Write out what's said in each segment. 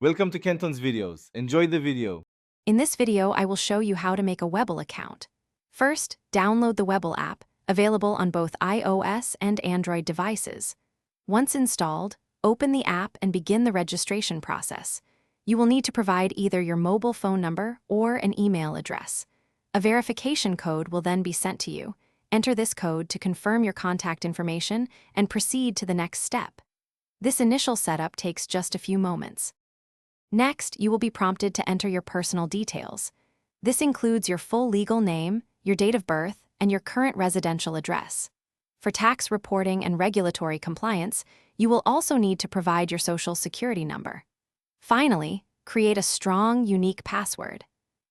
Welcome to Kenton's videos. Enjoy the video. In this video, I will show you how to make a Webull account. First, download the Webull app, available on both iOS and Android devices. Once installed, open the app and begin the registration process. You will need to provide either your mobile phone number or an email address. A verification code will then be sent to you. Enter this code to confirm your contact information and proceed to the next step. This initial setup takes just a few moments. Next, you will be prompted to enter your personal details. This includes your full legal name, your date of birth, and your current residential address. For tax reporting and regulatory compliance, you will also need to provide your social security number. Finally, create a strong, unique password.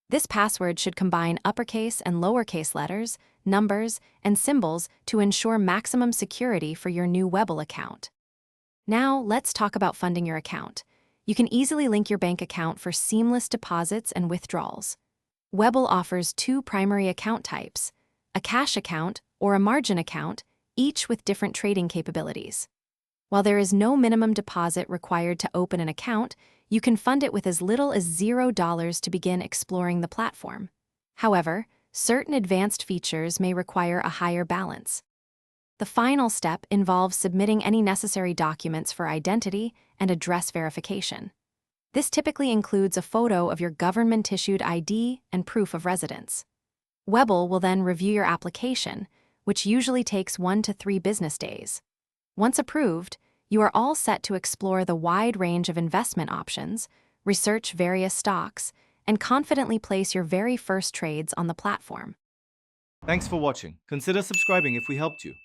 This password should combine uppercase and lowercase letters, numbers, and symbols to ensure maximum security for your new Webull account. Now, let's talk about funding your account. You can easily link your bank account for seamless deposits and withdrawals. Webull offers two primary account types, a cash account or a margin account, each with different trading capabilities. While there is no minimum deposit required to open an account, you can fund it with as little as $0 to begin exploring the platform. However, certain advanced features may require a higher balance. The final step involves submitting any necessary documents for identity and address verification. This typically includes a photo of your government-issued ID and proof of residence. Webull will then review your application, which usually takes 1 to 3 business days. Once approved, you are all set to explore the wide range of investment options, research various stocks, and confidently place your very first trades on the platform. Thanks for watching. Consider subscribing if we helped you.